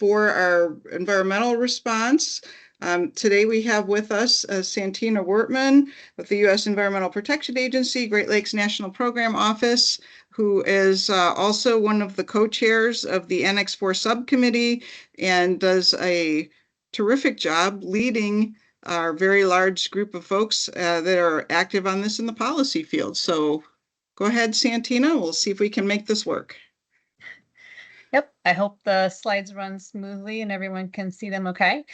for our environmental response. Today we have with us Santina Wertman with the U.S. Environmental Protection Agency, Great Lakes National Program Office, who is also one of the co-chairs of the Annex 4 subcommittee and does a terrific job leading our very large group of folks that are active on this in the policy field. So go ahead, Santina. We'll see if we can make this work. Yep, I hope the slides run smoothly and everyone can see them okay.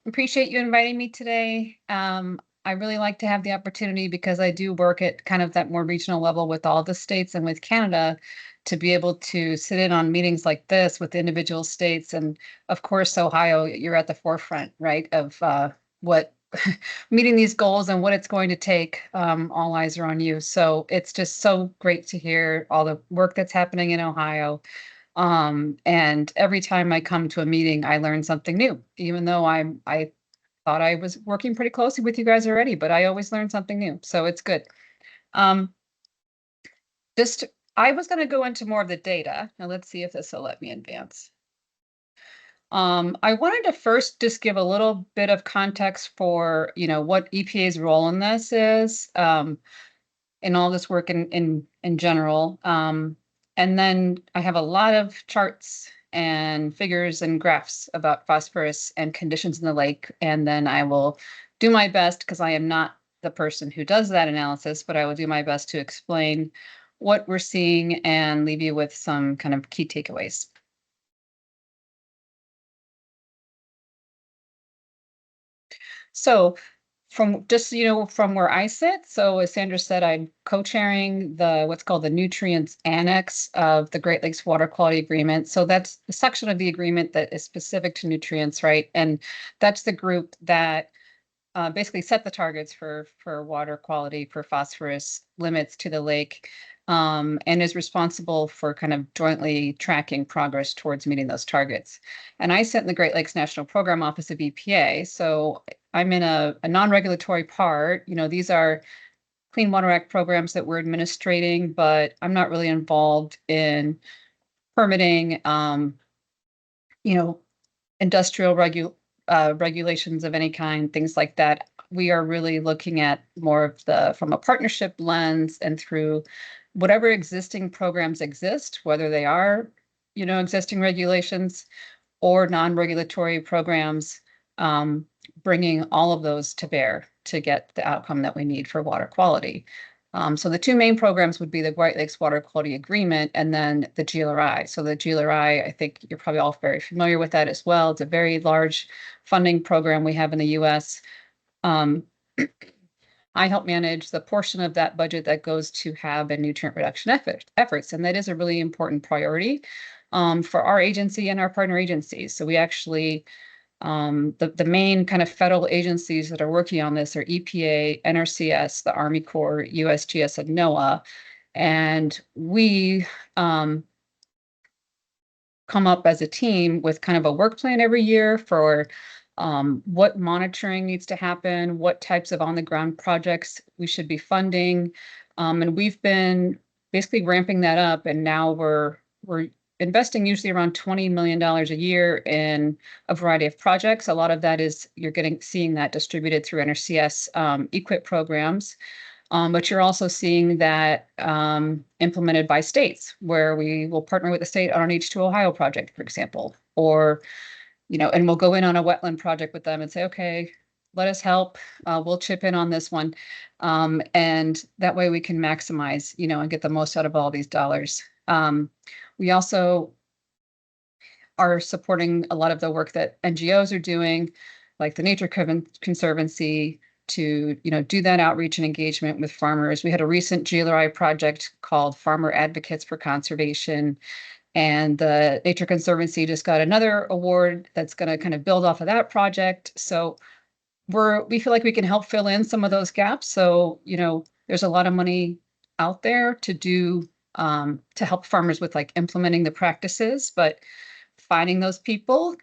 Appreciate you inviting me today. I really like to have the opportunity because I do work at kind of that more regional level with all the states and with Canada to be able to sit in on meetings like this with individual states. And of course, Ohio, you're at the forefront, right, of what meeting these goals and what it's going to take. All eyes are on you. So it's just so great to hear all the work that's happening in Ohio. And every time I come to a meeting, I learn something new, even though I thought I was working pretty closely with you guys already, but I always learn something new. So it's good. I was going to go into more of the data. Now let's see if this will let me advance. I wanted to first just give a little bit of context for, what EPA's role in this is, in all this work in general. And then I have a lot of charts and figures and graphs about phosphorus and conditions in the lake. And then I will do my best, because I am not the person who does that analysis, but I will do my best to explain what we're seeing and leave you with some kind of key takeaways. So from where I sit, so as Sandra said, I'm co-chairing what's called the Nutrients Annex of the Great Lakes Water Quality Agreement. So that's the section of the agreement that is specific to nutrients, right? And that's the group that basically set the targets for water quality, for phosphorus limits to the lake, and is responsible for kind of jointly tracking progress towards meeting those targets. And I sit in the Great Lakes National Program Office of EPA. So I'm in a non-regulatory part. These are Clean Water Act programs that we're administrating, but I'm not really involved in permitting, industrial regulations of any kind, things like that. We are really looking at more of from a partnership lens and through whatever existing programs exist, whether they are, existing regulations or non-regulatory programs, bringing all of those to bear to get the outcome that we need for water quality. So the two main programs would be the Great Lakes Water Quality Agreement and then the GLRI. So the GLRI, I think you're probably all very familiar with that as well. It's a very large funding program we have in the U.S. I help manage the portion of that budget that goes to HAB and nutrient reduction efforts, and that is a really important priority for our agency and our partner agencies. So we actually, the main kind of federal agencies that are working on this are EPA, NRCS, the Army Corps, USGS, and NOAA. And we come up as a team with kind of a work plan every year for what monitoring needs to happen, what types of on-the-ground projects we should be funding. And we've been basically ramping that up, and now we're investing usually around $20 million a year in a variety of projects. A lot of that is seeing that distributed through NRCS EQIP programs. But you're also seeing that implemented by states, where we will partner with the state on an H2 Ohio project, for example, or, and we'll go in on a wetland project with them and say, okay, let us help. We'll chip in on this one. And that way we can maximize, and get the most out of all these dollars. We also are supporting a lot of the work that NGOs are doing, like the Nature Conservancy, to do that outreach and engagement with farmers. We had a recent GLRI project called Farmer Advocates for Conservation, and the Nature Conservancy just got another award that's going to kind of build off of that project. So we feel like we can help fill in some of those gaps. So there's a lot of money out there to do to help farmers with like implementing the practices, but finding those people,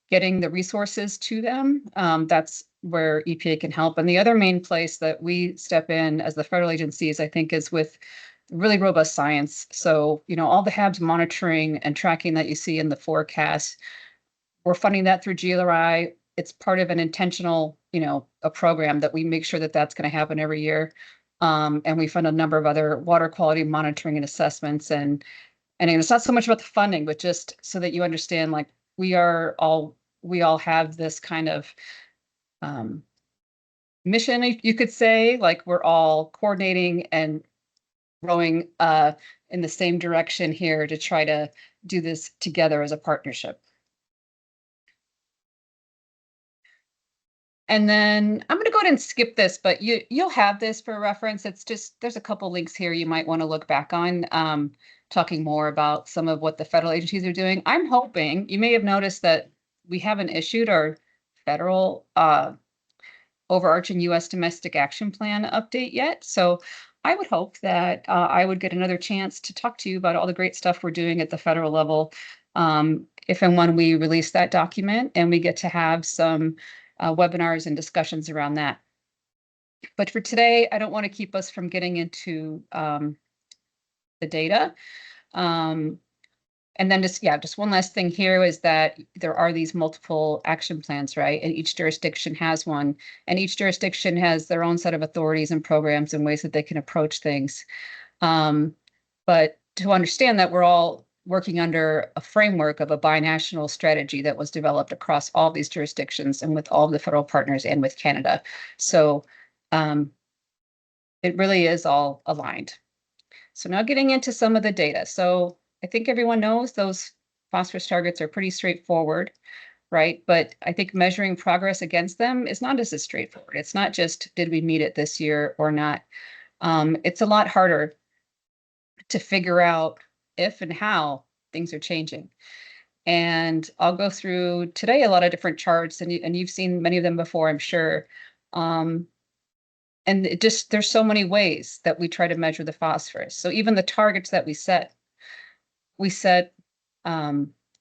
getting the resources to them, that's where EPA can help. And the other main place that we step in as the federal agencies, I think, is with really robust science. So, all the HABs monitoring and tracking that you see in the forecast, we're funding that through GLRI. It's part of an intentional, a program that we make sure that that's going to happen every year. And we fund a number of other water quality monitoring and assessments. And it's not so much about the funding, but just so that you understand, like we all have this kind of mission, you could say, like we're all coordinating and rowing in the same direction here to try to do this together as a partnership. And then I'm going to go ahead and skip this, but you'll have this for reference. It's just, there's a couple links here you might want to look back on, talking more about some of what the federal agencies are doing. I'm hoping, you may have noticed that we haven't issued our federal overarching U.S. domestic action plan update yet. So I would hope that I would get another chance to talk to you about all the great stuff we're doing at the federal level, if and when we release that document and we get to have some webinars and discussions around that. But for today, I don't want to keep us from getting into the data. And then just one last thing here is that there are these multiple action plans, right? And each jurisdiction has one, and each jurisdiction has their own set of authorities and programs and ways that they can approach things. But to understand that we're all working under a framework of a binational strategy that was developed across all these jurisdictions and with all the federal partners and with Canada. So it really is all aligned. So now getting into some of the data. So I think everyone knows those phosphorus targets are pretty straightforward, right? But I think measuring progress against them is not as straightforward. It's not just, did we meet it this year or not? It's a lot harder to figure out if and how things are changing. And I'll go through today a lot of different charts, and you've seen many of them before, I'm sure. And there's so many ways that we try to measure the phosphorus. So even the targets that we set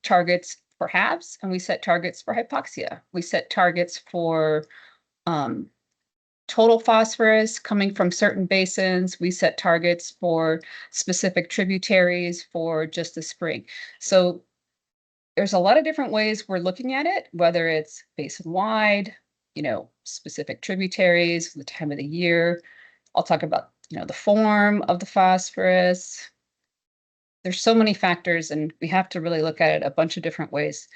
targets for HABs, and we set targets for hypoxia. We set targets for total phosphorus coming from certain basins. We set targets for specific tributaries for just the spring. So there's a lot of different ways we're looking at it, whether it's basin-wide, specific tributaries, the time of the year. I'll talk about, the form of the phosphorus. There's so many factors, and we have to really look at it a bunch of different ways.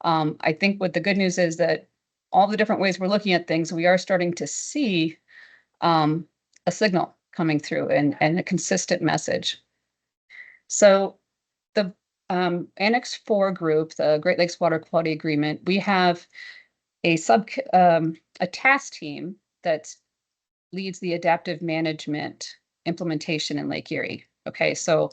I think what the good news is that all the different ways we're looking at things, we are starting to see a signal coming through and a consistent message. So the Annex 4 group, the Great Lakes Water Quality Agreement, we have a task team that leads the adaptive management implementation in Lake Erie. Okay, so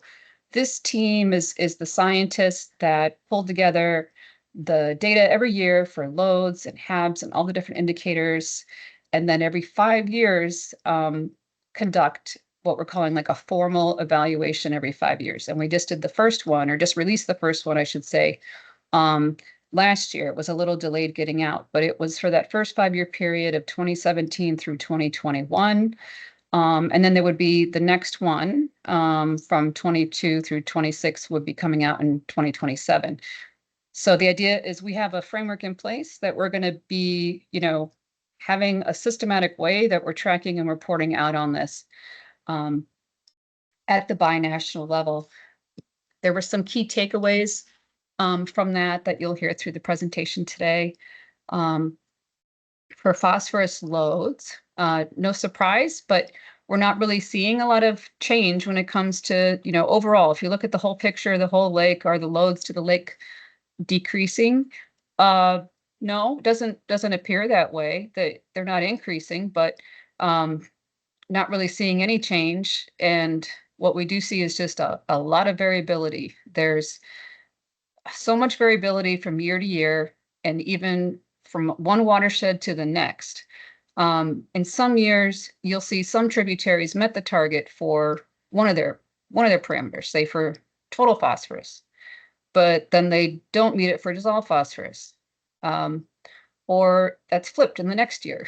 this team is the scientists that pulled together the data every year for loads and HABs and all the different indicators. And then every 5 years, conduct what we're calling like a formal evaluation every 5 years. And we just did the first one, or just released the first one, I should say. Last year, it was a little delayed getting out, but it was for that first 5-year period of 2017 through 2021. And then there would be the next one from 22 through 26 would be coming out in 2027. So the idea is we have a framework in place that we're going to be, having a systematic way that we're tracking and reporting out on this at the binational level. There were some key takeaways from that you'll hear through the presentation today. For phosphorus loads, no surprise, but we're not really seeing a lot of change when it comes to, overall, if you look at the whole picture, the whole lake, are the loads to the lake decreasing? No, doesn't appear that way. They're not increasing, but not really seeing any change. And what we do see is just a lot of variability. There's so much variability from year to year, and even from one watershed to the next. In some years, you'll see some tributaries met the target for one of their parameters, say for total phosphorus, but then they don't meet it for dissolved phosphorus. Or that's flipped in the next year.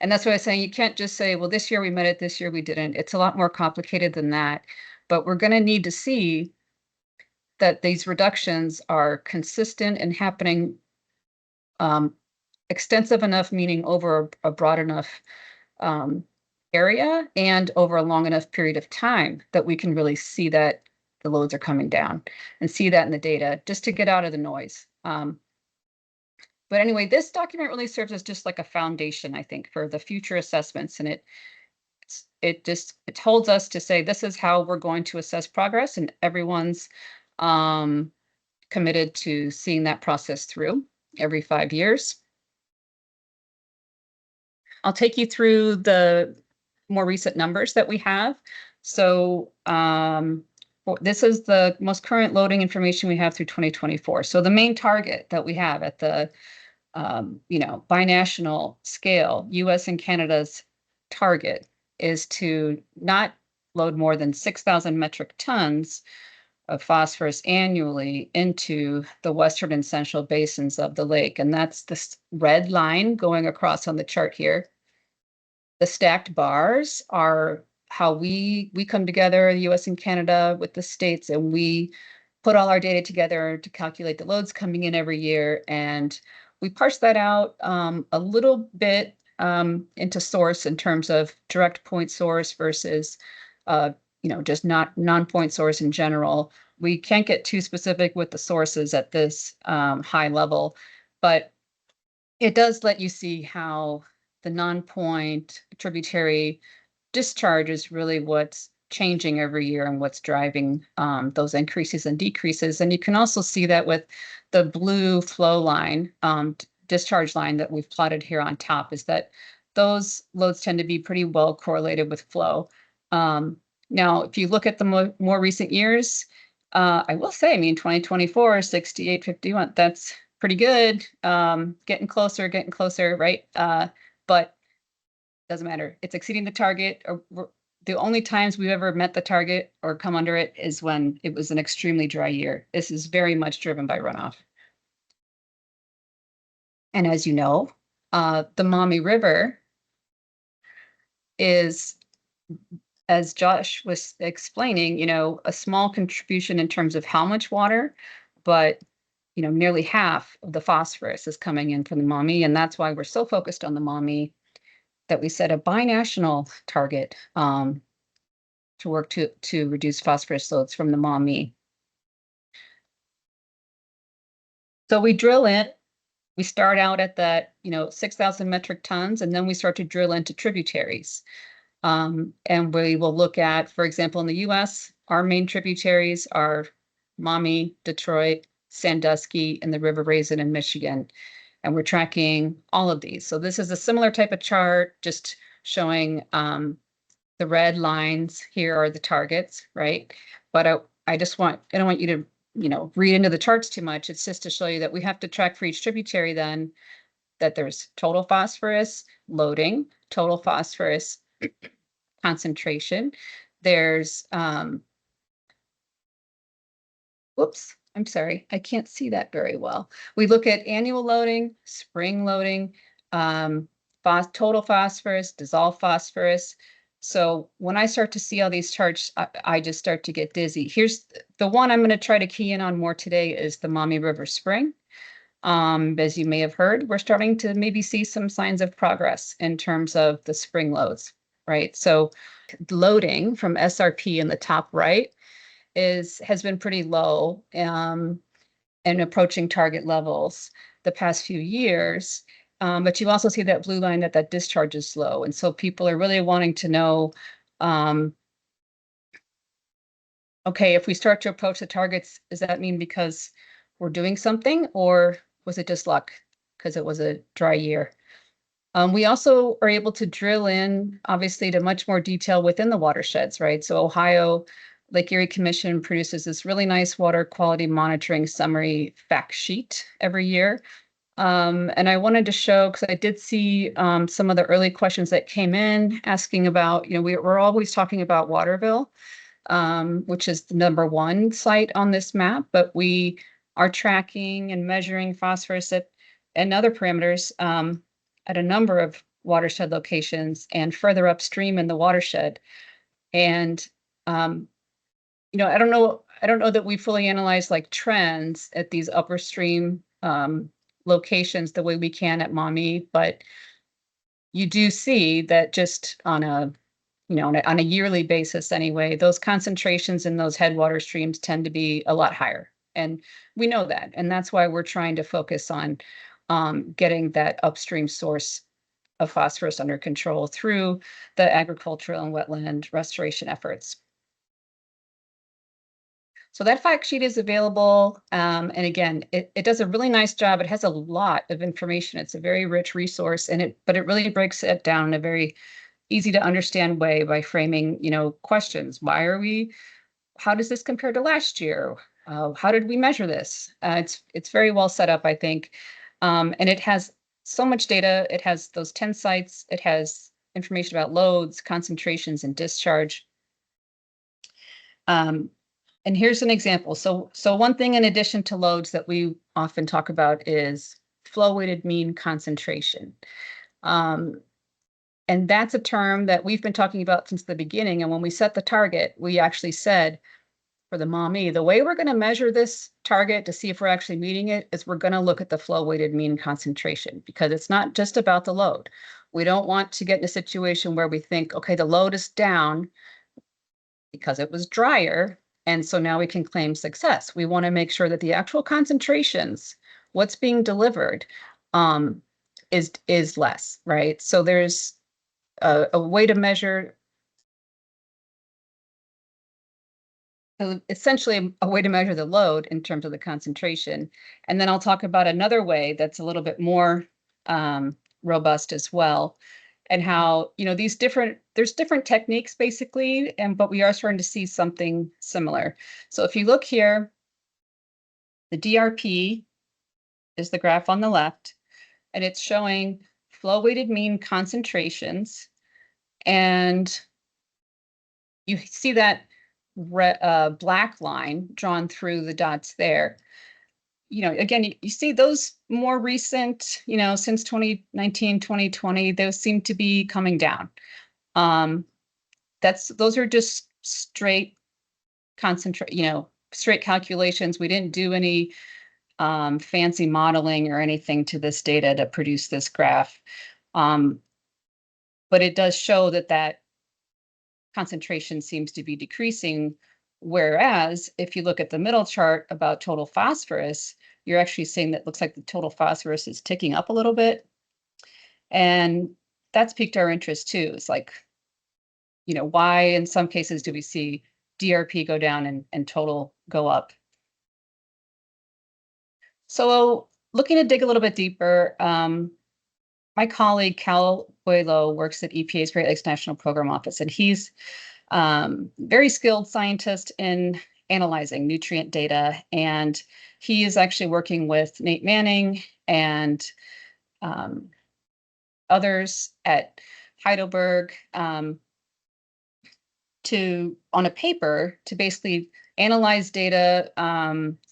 And that's what I was saying. You can't just say, well, this year we met it, this year we didn't. It's a lot more complicated than that. but we're going to need to see that these reductions are consistent and happening extensive enough, meaning over a broad enough area and over a long enough period of time that we can really see that the loads are coming down and see that in the data, just to get out of the noise. But anyway, this document really serves as just like a foundation, I think, for the future assessments. And it holds us to say, this is how we're going to assess progress, and everyone's committed to seeing that process through every 5 years. I'll take you through the more recent numbers that we have. So this is the most current loading information we have through 2024. So the main target that we have at the binational scale, US and Canada's target is to not load more than 6,000 metric tons of phosphorus annually into the western and central basins of the lake. And that's this red line going across on the chart here. The stacked bars are how we come together, the US and Canada, with the states, and we put all our data together to calculate the loads coming in every year. And we parse that out a little bit into source in terms of direct point source versus just not non-point source in general. We can't get too specific with the sources at this high level, but it does let you see how the non-point tributary discharge is really what's changing every year and what's driving those increases and decreases. And you can also see that with the blue flow line, discharge line that we've plotted here on top, is that those loads tend to be pretty well correlated with flow. Now, if you look at the more recent years, I will say, 2024, 68.51, that's pretty good. Getting closer, right? But doesn't matter. It's exceeding the target. The only times we've ever met the target or come under it is when it was an extremely dry year. This is very much driven by runoff. And as you know, the Maumee River is, as Josh was explaining, a small contribution in terms of how much water, but nearly half of the phosphorus is coming in from the Maumee, and that's why we're so focused on the Maumee that we set a binational target to work to reduce phosphorus loads from the Maumee. So we drill in. We start out at that 6,000 metric tons, and then we start to drill into tributaries. And we will look at, for example, in the US, our main tributaries are Maumee, Detroit, Sandusky, and the River Raisin in Michigan. And we're tracking all of these. So this is a similar type of chart, just showing the red lines here are the targets, right? But I don't want you to, read into the charts too much. It's just to show you that we have to track for each tributary then that there's total phosphorus loading, total phosphorus concentration. There's, whoops, I'm sorry, I can't see that very well. We look at annual loading, spring loading, total phosphorus, dissolved phosphorus. So when I start to see all these charts, I just start to get dizzy. Here's the one I'm going to try to key in on more today is the Maumee River Spring. As you may have heard, we're starting to maybe see some signs of progress in terms of the spring loads, right? So loading from SRP in the top right has been pretty low and approaching target levels the past few years. But you also see that blue line that discharge is low. And so people are really wanting to know, okay, if we start to approach the targets, does that mean because we're doing something, or was it just luck because it was a dry year? We also are able to drill in, obviously, to much more detail within the watersheds, right? So Ohio Lake Erie Commission produces this really nice water quality monitoring summary fact sheet every year. And I wanted to show, because I did see some of the early questions that came in asking about, we're always talking about Waterville, which is the #1 site on this map, but we are tracking and measuring phosphorus and other parameters at a number of watershed locations and further upstream in the watershed. And I don't know that we fully analyze like trends at these upper stream locations the way we can at Maumee, but you do see that just on a on a yearly basis anyway, those concentrations in those headwater streams tend to be a lot higher. And we know that. And that's why we're trying to focus on getting that upstream source of phosphorus under control through the agricultural and wetland restoration efforts. So that fact sheet is available. And again, it does a really nice job. It has a lot of information. It's a very rich resource, but it really breaks it down in a very easy to understand way by framing, questions. How does this compare to last year? How did we measure this? It's very well set up, I think. And it has so much data. It has those 10 sites. It has information about loads, concentrations, and discharge. And here's an example. So one thing in addition to loads that we often talk about is flow weighted mean concentration. And that's a term that we've been talking about since the beginning. And when we set the target, we actually said for the Maumee, the way we're going to measure this target to see if we're actually meeting it is we're going to look at the flow weighted mean concentration, because it's not just about the load. We don't want to get in a situation where we think, okay, the load is down because it was drier, and so now we can claim success. We want to make sure that the actual concentrations, what's being delivered, is less, right? So there's a way to measure, essentially a way to measure the load in terms of the concentration. And then I'll talk about another way that's a little bit more robust as well, and how, there's different techniques basically, but we are starting to see something similar. So if you look here, the DRP is the graph on the left, and it's showing flow weighted mean concentrations. And you see that black line drawn through the dots there. Again, you see those more recent, since 2019, 2020, those seem to be coming down. Those are just straight straight calculations. We didn't do any fancy modeling or anything to this data to produce this graph. But it does show that concentration seems to be decreasing. Whereas if you look at the middle chart about total phosphorus, you're actually seeing that looks like the total phosphorus is ticking up a little bit. And that's piqued our interest too. It's like, why in some cases do we see DRP go down and total go up? So looking to dig a little bit deeper, my colleague Cal Boilo works at EPA's Great Lakes National Program Office, and he's very skilled scientist in analyzing nutrient data. And he is actually working with Nate Manning and others at Heidelberg on a paper to basically analyze data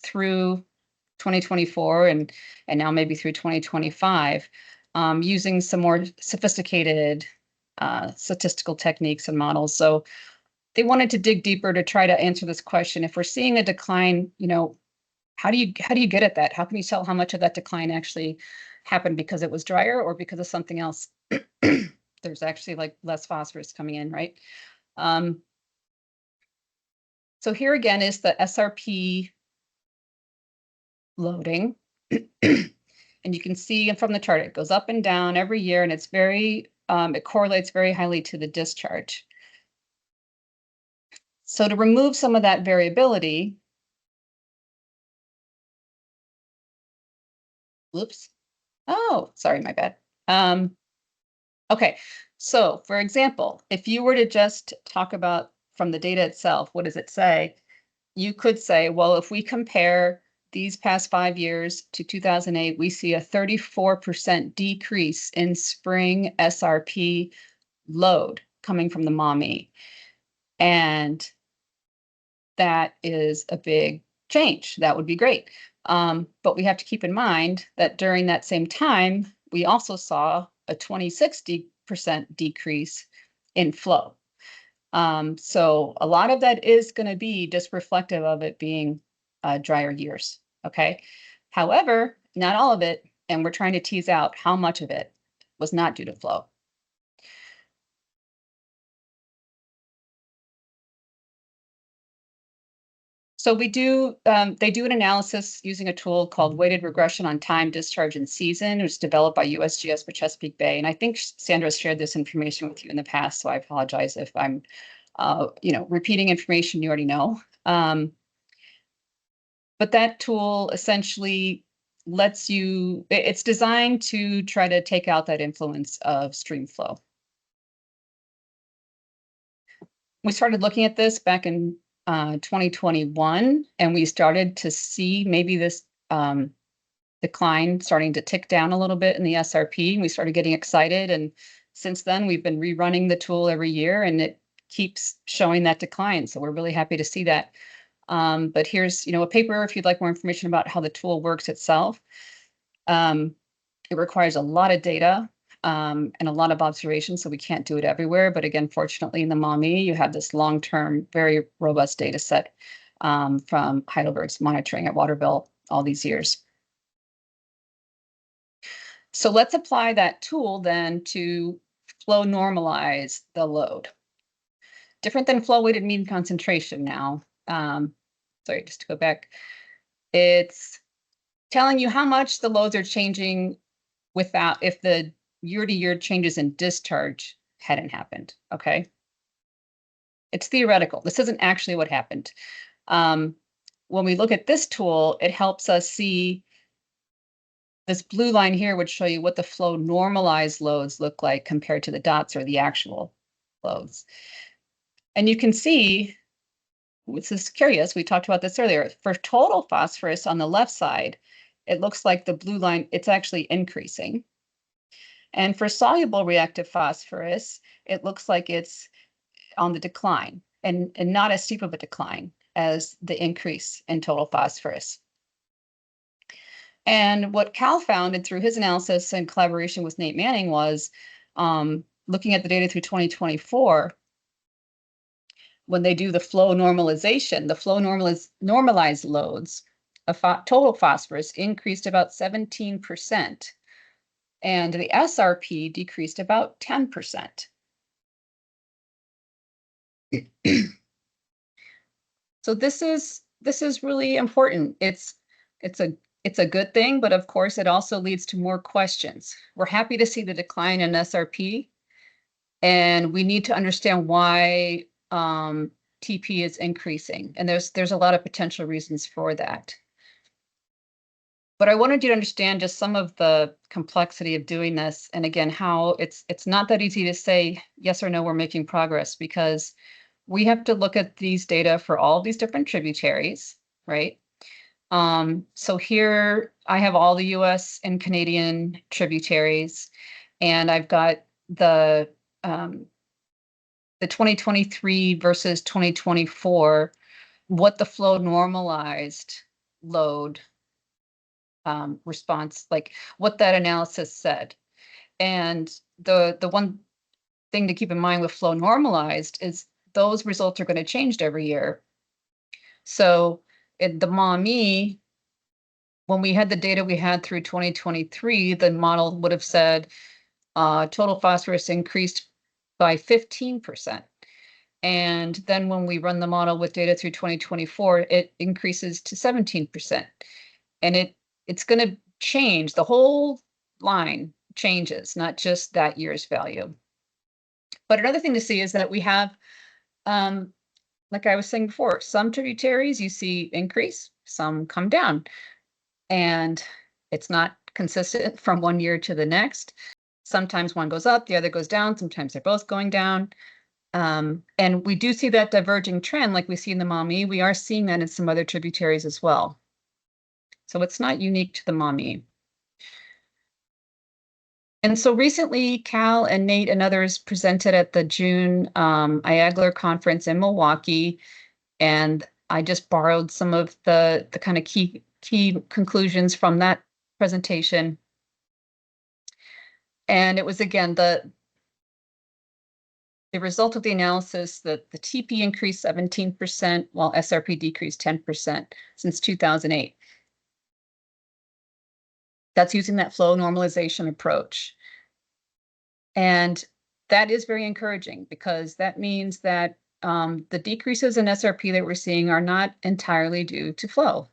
through 2024 and now maybe through 2025, using some more sophisticated statistical techniques and models. So they wanted to dig deeper to try to answer this question. If we're seeing a decline, how do you get at that? How can you tell how much of that decline actually happened because it was drier or because of something else? There's actually like less phosphorus coming in, right? So here again is the SRP loading. And you can see from the chart, it goes up and down every year, and it's it correlates very highly to the discharge. So to remove some of that variability, whoops. Oh, sorry, my bad. Okay, so for example, if you were to just talk about from the data itself, what does it say? You could say, well, if we compare these past 5 years to 2008, we see a 34% decrease in spring SRP load coming from the Maumee. And that is a big change. That would be great. But we have to keep in mind that during that same time, we also saw a 26% decrease in flow. So a lot of that is going to be just reflective of it being drier years. Okay. However, not all of it, and we're trying to tease out how much of it was not due to flow. So they do an analysis using a tool called weighted regression on time, discharge, and season. It was developed by USGS for Chesapeake Bay. And I think Sandra's shared this information with you in the past, so I apologize if I'm, repeating information you already know. But that tool essentially it's designed to try to take out that influence of stream flow. We started looking at this back in 2021, and we started to see maybe this decline starting to tick down a little bit in the SRP. And we started getting excited, and since then we've been rerunning the tool every year, and it keeps showing that decline. So we're really happy to see that. But here's a paper if you'd like more information about how the tool works itself. It requires a lot of data and a lot of observations, so we can't do it everywhere. But again, fortunately, in the Maumee, you have this long-term, very robust data set from Heidelberg's monitoring at Waterville all these years. So let's apply that tool then to flow normalize the load. Different than flow weighted mean concentration now. Sorry, just to go back. It's telling you how much the loads are changing if the year-to-year changes in discharge hadn't happened, okay? It's theoretical. This isn't actually what happened. When we look at this tool, it helps us see this blue line here would show you what the flow normalized loads look like compared to the dots or the actual loads. And you can see, this is curious, we talked about this earlier, for total phosphorus on the left side, it looks like the blue line, it's actually increasing. And for soluble reactive phosphorus, it looks like it's on the decline and not as steep of a decline as the increase in total phosphorus. And what Cal found, and through his analysis and collaboration with Nate Manning, was looking at the data through 2024, when they do the flow normalization, the flow normalized loads of total phosphorus increased about 17%, and the SRP decreased about 10%. So this is really important. It's a good thing, but of course it also leads to more questions. We're happy to see the decline in SRP, and we need to understand why TP is increasing, and there's a lot of potential reasons for that. But I wanted you to understand just some of the complexity of doing this, and again, how it's not that easy to say yes or no, we're making progress, because we have to look at these data for all these different tributaries, right? So here I have all the US and Canadian tributaries, and I've got the 2023 versus 2024, what the flow normalized load response, like what that analysis said. And the one thing to keep in mind with flow normalized is those results are going to change every year. So in the Maumee, when we had the data we had through 2023, the model would have said total phosphorus increased by 15%. And then when we run the model with data through 2024, it increases to 17%. And it's going to change. The whole line changes, not just that year's value. But another thing to see is that we have, like I was saying before, some tributaries you see increase, some come down. And it's not consistent from one year to the next. Sometimes one goes up, the other goes down. Sometimes they're both going down. And we do see that diverging trend like we see in the Maumee. We are seeing that in some other tributaries as well. So it's not unique to the Maumee. And so recently, Cal and Nate and others presented at the June IAGLR conference in Milwaukee, and I just borrowed some of the kind of key conclusions from that presentation. And it was, again, the result of the analysis that the TP increased 17% while SRP decreased 10% since 2008. That's using that flow normalization approach. And that is very encouraging because that means that the decreases in SRP that we're seeing are not entirely due to flow.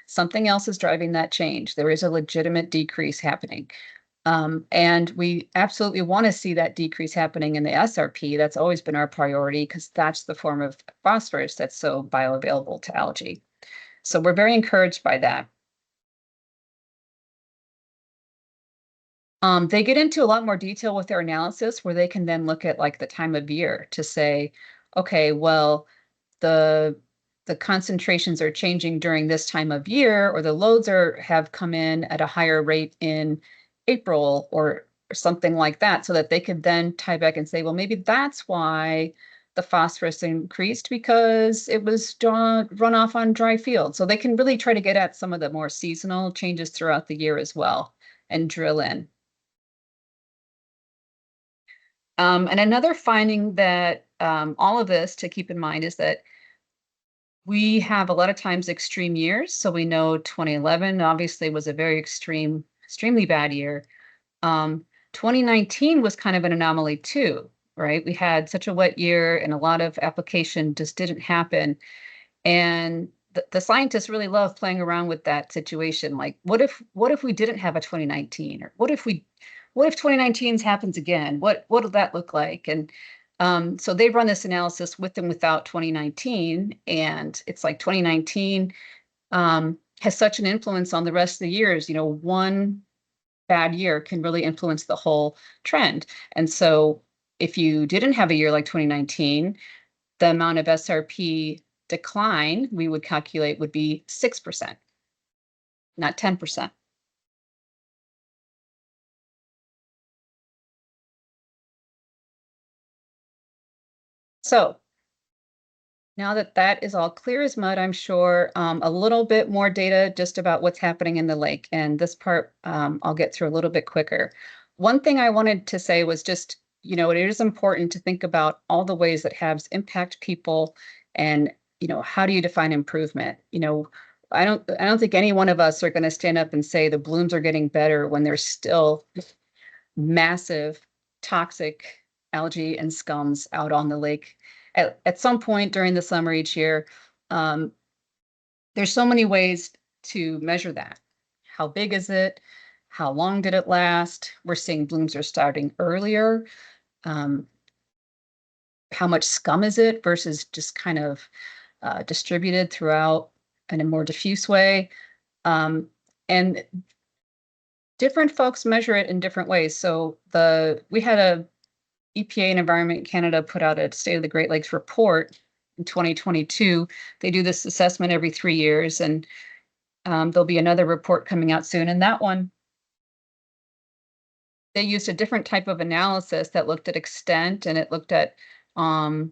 Something else is driving that change. There is a legitimate decrease happening. And we absolutely want to see that decrease happening in the SRP. That's always been our priority because that's the form of phosphorus that's so bioavailable to algae. So we're very encouraged by that. They get into a lot more detail with their analysis where they can then look at like the time of year to say, okay, well, the concentrations are changing during this time of year, or the loads have come in at a higher rate in April or something like that, so that they could then tie back and say, well, maybe that's why the phosphorus increased because it was runoff on dry fields. So they can really try to get at some of the more seasonal changes throughout the year as well and drill in. And another finding that all of this to keep in mind is that we have a lot of times extreme years. So we know 2011 obviously was a very extremely bad year. 2019 was kind of an anomaly too, right? We had such a wet year and a lot of application just didn't happen. And the scientists really love playing around with that situation. Like, what if we didn't have a 2019, or what if 2019 happens again? What'll that look like? And so they've run this analysis with and without 2019, and it's like 2019 has such an influence on the rest of the years. You know, one bad year can really influence the whole trend. And so if you didn't have a year like 2019, the amount of SRP decline we would calculate would be 6%, not 10%. So now that that is all clear as mud, I'm sure a little bit more data just about what's happening in the lake. And this part I'll get through a little bit quicker. One thing I wanted to say was just, you know, it is important to think about all the ways that HABs impact people and, you know, how do you define improvement? You know, I don't think any one of us are going to stand up and say the blooms are getting better when there's still massive toxic algae and scums out on the lake. At some point during the summer each year, there's so many ways to measure that. How big is it? How long did it last? We're seeing blooms are starting earlier. How much scum is it versus just kind of distributed throughout in a more diffuse way? And different folks measure it in different ways. So we had a EPA and Environment Canada put out a State of the Great Lakes report in 2022. They do this assessment every 3 years, and there'll be another report coming out soon. And that one, they used a different type of analysis that looked at extent and it looked at the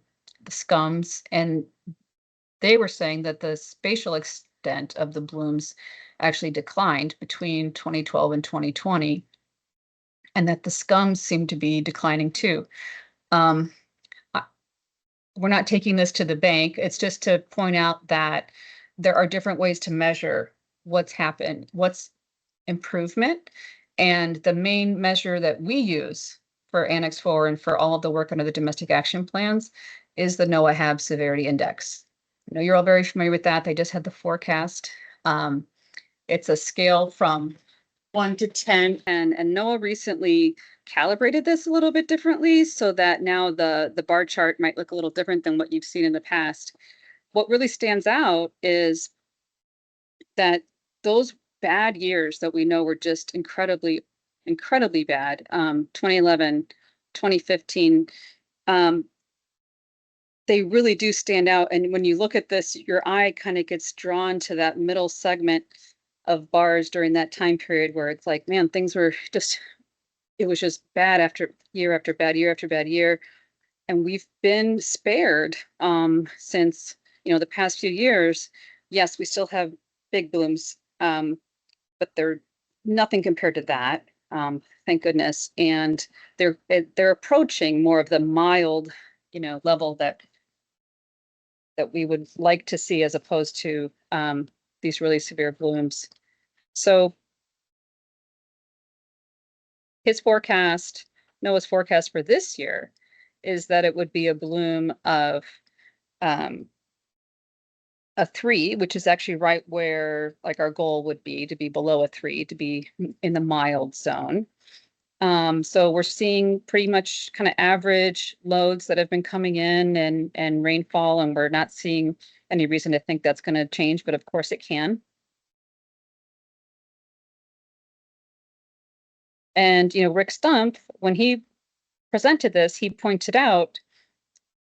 scums. And they were saying that the spatial extent of the blooms actually declined between 2012 and 2020, and that the scums seem to be declining too. We're not taking this to the bank. It's just to point out that there are different ways to measure what's happened, what's improvement. And the main measure that we use for Annex 4 and for all of the work under the domestic action plans is the NOAA HAB Severity Index. I know you're all very familiar with that. They just had the forecast. It's a scale from 1 to 10, and NOAA recently calibrated this a little bit differently so that now the bar chart might look a little different than what you've seen in the past. What really stands out is that those bad years that we know were just incredibly bad, 2011, 2015, they really do stand out. And when you look at this, your eye kind of gets drawn to that middle segment of bars during that time period where it's like, man, things were just, it was just bad after bad year after bad year. And we've been spared since, you know, the past few years. Yes, we still have big blooms, but they're nothing compared to that. thank goodness. And they're approaching more of the mild, level that we would like to see as opposed to these really severe blooms. So Noah's forecast for this year is that it would be a bloom of a 3, which is actually right where like our goal would be, to be below a 3, to be in the mild zone. So we're seeing pretty much kind of average loads that have been coming in and rainfall, and we're not seeing any reason to think that's going to change, but of course it can. And, Rick Stump, when he presented this, he pointed out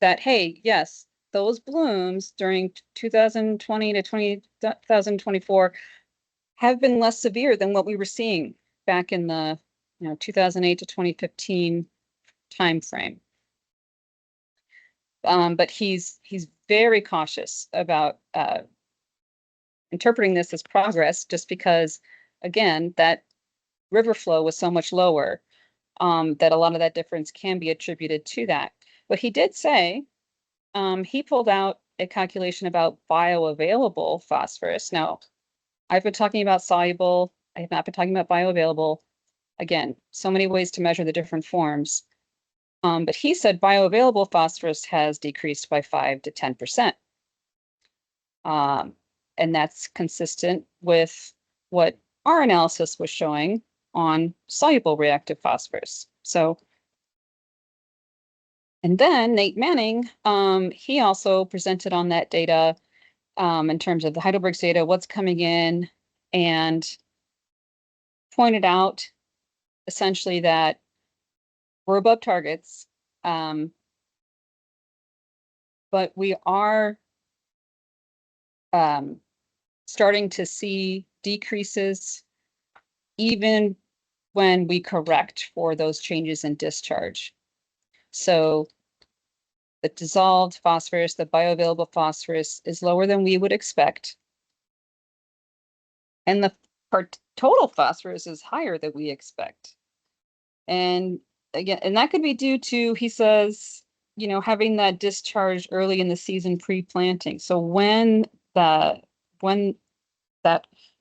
that, hey, yes, those blooms during 2020 to 2024 have been less severe than what we were seeing back in the 2008 to 2015 timeframe. But he's very cautious about interpreting this as progress, just because, again, that river flow was so much lower that a lot of that difference can be attributed to that. But he did say he pulled out a calculation about bioavailable phosphorus. Now, I've been talking about soluble. I have not been talking about bioavailable. Again, so many ways to measure the different forms. But he said bioavailable phosphorus has decreased by 5 to 10%. And that's consistent with what our analysis was showing on soluble reactive phosphorus. So, and then Nate Manning, he also presented on that data in terms of the Heidelberg's data, what's coming in, and pointed out essentially that we're above targets, but we are starting to see decreases even when we correct for those changes in discharge. So the dissolved phosphorus, the bioavailable phosphorus, is lower than we would expect. And the total phosphorus is higher than we expect. And again, and that could be due to, he says, having that discharge early in the season pre-planting. So when the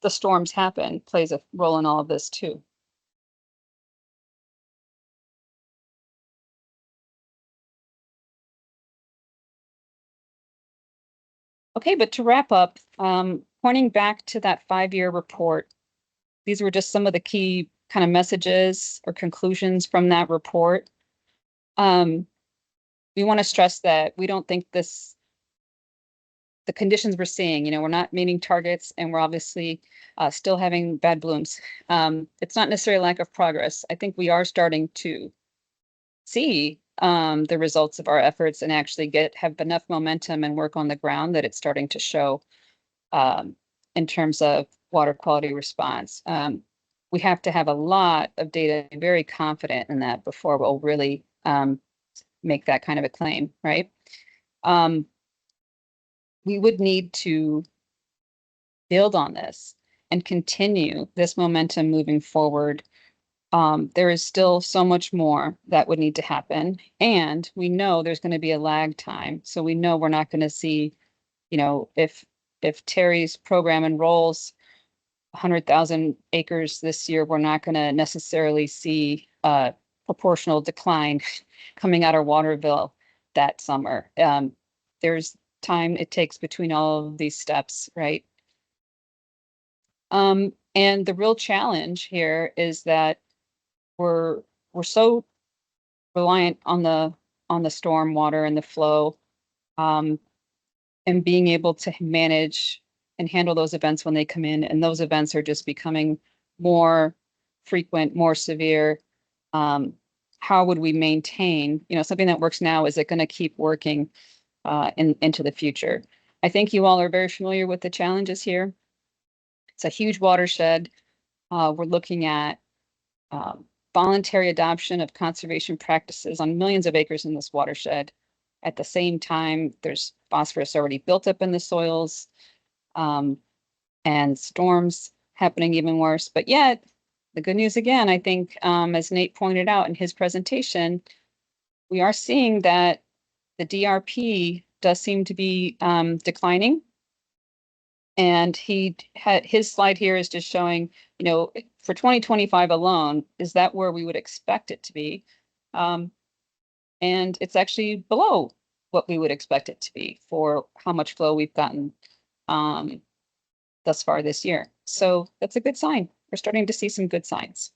storms happen plays a role in all of this too. Okay, but to wrap up, pointing back to that 5-year report, these were just some of the key kind of messages or conclusions from that report. We want to stress that we don't think the conditions we're seeing, we're not meeting targets, and we're obviously still having bad blooms. It's not necessarily lack of progress. I think we are starting to see the results of our efforts and actually have enough momentum and work on the ground that it's starting to show in terms of water quality response. We have to have a lot of data, very confident in that before we'll really make that kind of a claim, right? We would need to build on this and continue this momentum moving forward. There is still so much more that would need to happen. And we know there's going to be a lag time. So we know we're not going to see, if Terry's program enrolls 100,000 acres this year, we're not going to necessarily see a proportional decline coming out of Waterville that summer. There's time it takes between all of these steps, right? And the real challenge here is that we're so reliant on the storm water and the flow, and being able to manage and handle those events when they come in, and those events are just becoming more frequent, more severe. How would we maintain, something that works now, is it going to keep working into the future? I think you all are very familiar with the challenges here. It's a huge watershed. We're looking at voluntary adoption of conservation practices on millions of acres in this watershed. At the same time, there's phosphorus already built up in the soils, and storms happening even worse. But yet, the good news again, I think, as Nate pointed out in his presentation, we are seeing that the DRP does seem to be declining. And he had his slide here is just showing, for 2025 alone, is that where we would expect it to be? And it's actually below what we would expect it to be for how much flow we've gotten thus far this year. So that's a good sign. We're starting to see some good signs.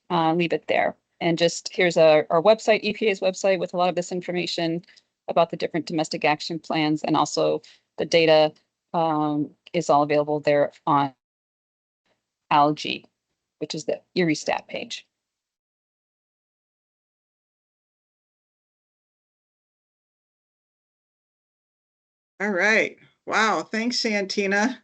Leave it there. And just here's our website, EPA's website, with a lot of this information about the different domestic action plans, and also the data is all available there on algae, which is the Erie stat page. All right. Wow. Thanks, Santina.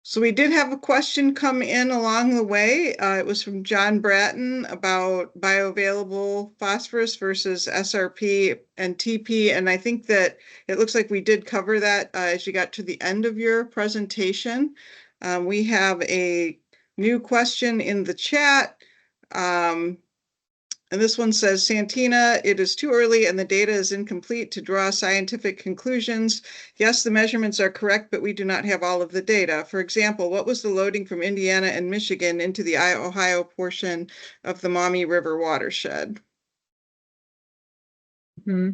So we did have a question come in along the way. It was from John Bratton about bioavailable phosphorus versus SRP and TP. And I think that it looks like we did cover that as you got to the end of your presentation. We have a new question in the chat. And this one says, Santina, it is too early and the data is incomplete to draw scientific conclusions. Yes, the measurements are correct, but we do not have all of the data. For example, what was the loading from Indiana and Michigan into the Ohio portion of the Maumee River watershed? Mm-hmm.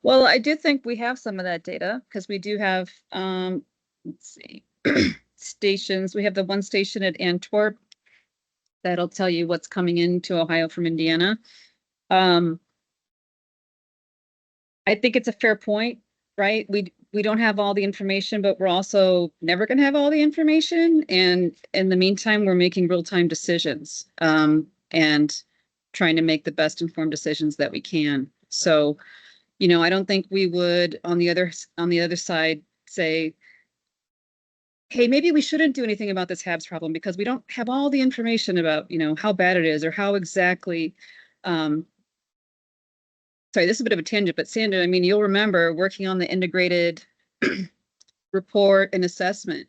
Well, I do think we have some of that data, because we do have, let's see, stations. We have the one station at Antwerp that'll tell you what's coming into Ohio from Indiana. I think it's a fair point, right? We don't have all the information, but we're also never going to have all the information. And in the meantime, we're making real-time decisions and trying to make the best informed decisions that we can. So, I don't think we would on the other side say, hey, maybe we shouldn't do anything about this HABs problem because we don't have all the information about, how bad it is or how exactly. Sorry, this is a bit of a tangent, but Sandra, you'll remember working on the integrated report and assessment.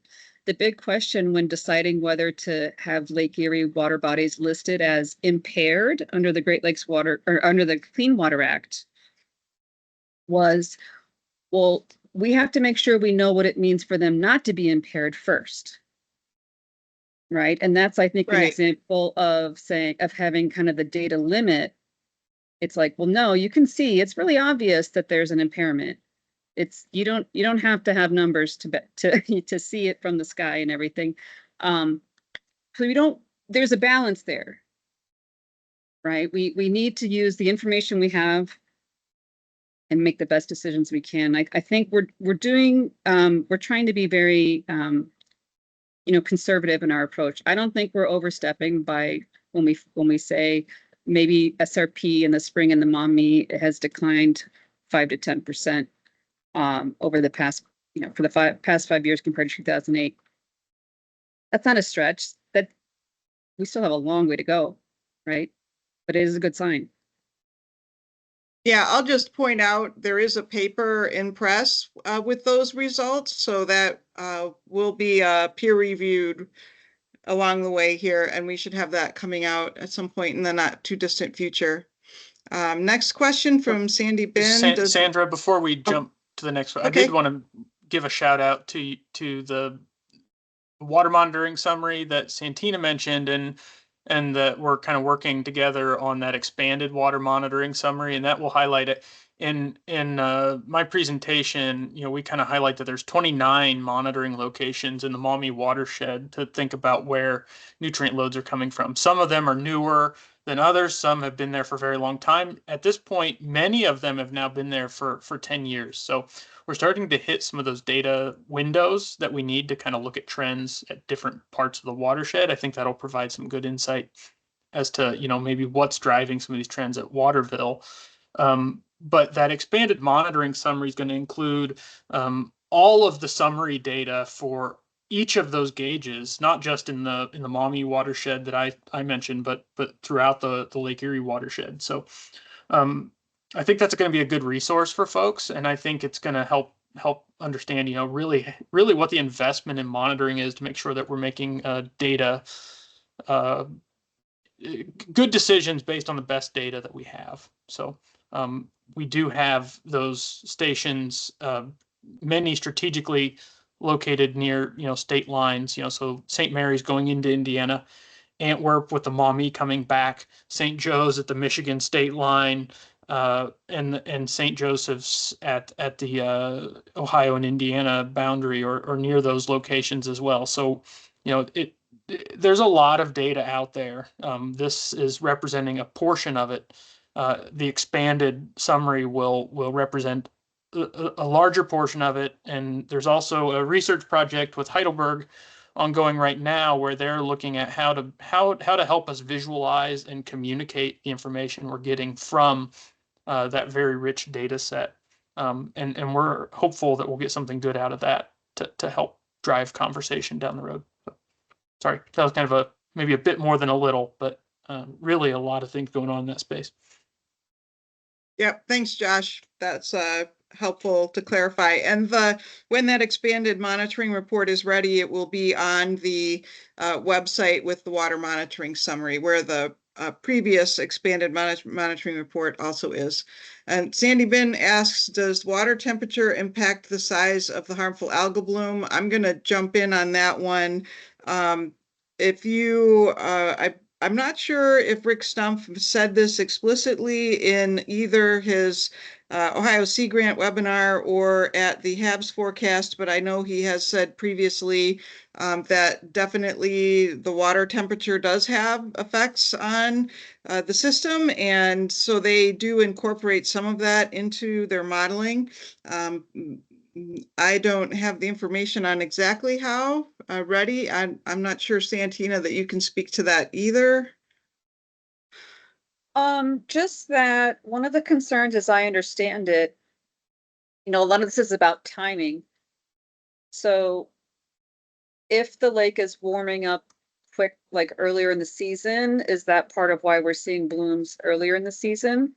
The big question when deciding whether to have Lake Erie water bodies listed as impaired under the Great Lakes Water or under the Clean Water Act was, well, we have to make sure we know what it means for them not to be impaired first. Right. And that's, I think, an example of having kind of the data limit. It's like, well, no, you can see it's really obvious that there's an impairment. It's you don't have to have numbers to see it from the sky and everything. So there's a balance there. Right. We need to use the information we have and make the best decisions we can. I think we're trying to be very conservative in our approach. I don't think we're overstepping by when we say maybe SRP in the spring in the Maumee has declined 5 to 10% over the past, for the past 5 years compared to 2008. That's not a stretch. That we still have a long way to go, right? But it is a good sign. Yeah, I'll just point out there is a paper in press with those results, so that will be peer reviewed along the way here, and we should have that coming out at some point in the not too distant future. Next question from Sandy Bin. Sandra, before we jump to the next one, okay. I did want to give a shout out to the water monitoring summary that Santina mentioned, and that we're kind of working together on that expanded water monitoring summary, and that will highlight it. In my presentation, we kind of highlight that there's 29 monitoring locations in the Maumee watershed to think about where nutrient loads are coming from. Some of them are newer than others. Some have been there for a very long time. At this point, many of them have now been there for 10 years. So we're starting to hit some of those data windows that we need to kind of look at trends at different parts of the watershed. I think that'll provide some good insight as to, maybe what's driving some of these trends at Waterville. But that expanded monitoring summary is going to include all of the summary data for each of those gauges, not just in the Maumee watershed that I mentioned, but throughout the Lake Erie watershed. So I think that's going to be a good resource for folks, and I think it's going to help help understand, really what the investment in monitoring is to make sure that we're making data good decisions based on the best data that we have. So we do have those stations, many strategically located near, state lines, so St. Mary's going into Indiana, Antwerp with the Maumee coming back, St. Joe's at the Michigan state line, and St. Joseph's at the Ohio and Indiana boundary or near those locations as well. So, there's a lot of data out there. This is representing a portion of it. The expanded summary will represent a larger portion of it. And there's also a research project with Heidelberg ongoing right now where they're looking at how to help us visualize and communicate the information we're getting from that very rich data set. And we're hopeful that we'll get something good out of that to help drive conversation down the road. Sorry, that was kind of maybe a bit more than a little, but really a lot of things going on in that space. Yep, thanks, Josh. That's helpful to clarify. And when that expanded monitoring report is ready, it will be on the website with the water monitoring summary, where the previous expanded monitoring report also is. And Sandy Bin asks, does water temperature impact the size of the harmful algal bloom? I'm going to jump in on that one. If you, I'm not sure if Rick Stumpf said this explicitly in either his Ohio Sea Grant webinar or at the HABs forecast, but I know he has said previously that definitely the water temperature does have effects on the system. And so they do incorporate some of that into their modeling. I don't have the information on exactly how ready. I'm not sure, Santina, that you can speak to that either. Just that one of the concerns, as I understand it, a lot of this is about timing. So if the lake is warming up quick, like earlier in the season, is that part of why we're seeing blooms earlier in the season?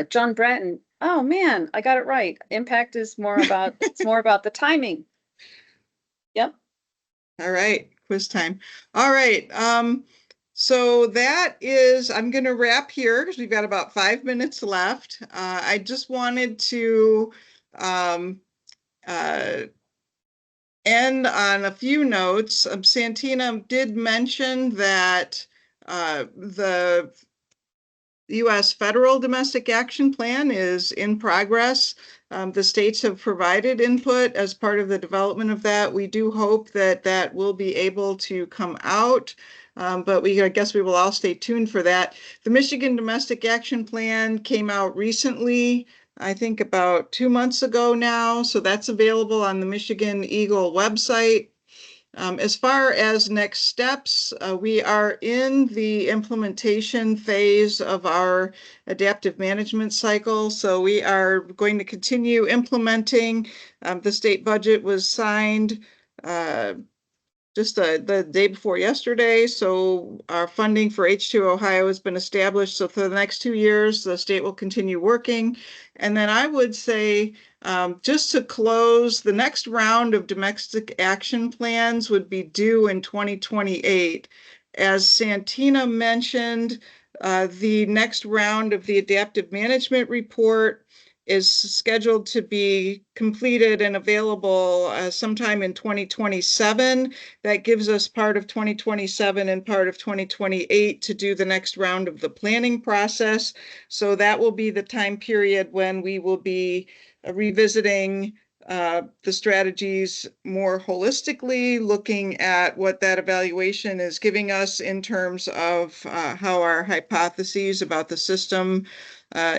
John Bratton. Oh man, I got it right. Impact is more about it's more about the timing. Yep. All right, quiz time. All right. So that is, I'm going to wrap here because we've got about 5 minutes left. I just wanted to end on a few notes. Santina did mention that the U.S. federal domestic action plan is in progress. The states have provided input as part of the development of that. We do hope that that will be able to come out, but I guess we will all stay tuned for that. The Michigan Domestic Action Plan came out recently, I think about 2 months ago now, so that's available on the Michigan Eagle website. As far as next steps, we are in the implementation phase of our adaptive management cycle. So we are going to continue implementing. The state budget was signed just the day before yesterday. So our funding for H2 Ohio has been established. So for the next 2 years, the state will continue working. And then I would say, just to close, the next round of domestic action plans would be due in 2028. As Santina mentioned, the next round of the adaptive management report is scheduled to be completed and available sometime in 2027. That gives us part of 2027 and part of 2028 to do the next round of the planning process. So that will be the time period when we will be revisiting the strategies more holistically, looking at what that evaluation is giving us in terms of how our hypotheses about the system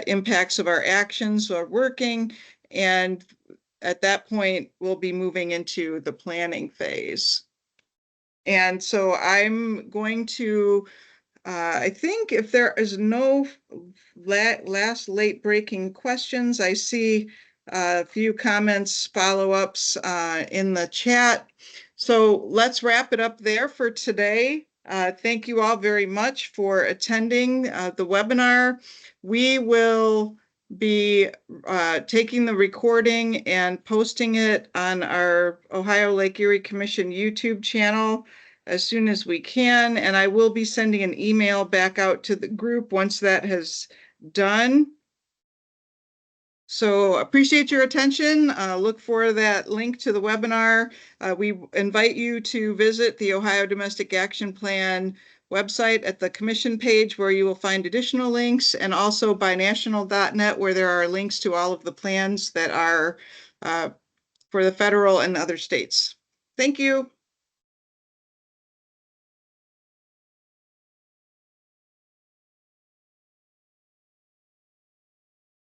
impacts of our actions are working. And at that point, we'll be moving into the planning phase. And so I'm going to, I think if there is no last late breaking questions, I see a few comments, follow-ups in the chat. So let's wrap it up there for today. Thank you all very much for attending the webinar. We will be taking the recording and posting it on our Ohio Lake Erie Commission YouTube channel as soon as we can. And I will be sending an email back out to the group once that has done. So appreciate your attention. Look for that link to the webinar. We invite you to visit the Ohio Domestic Action Plan website at the commission page, where you will find additional links, and also binational.net, where there are links to all of the plans that are for the federal and other states. Thank you.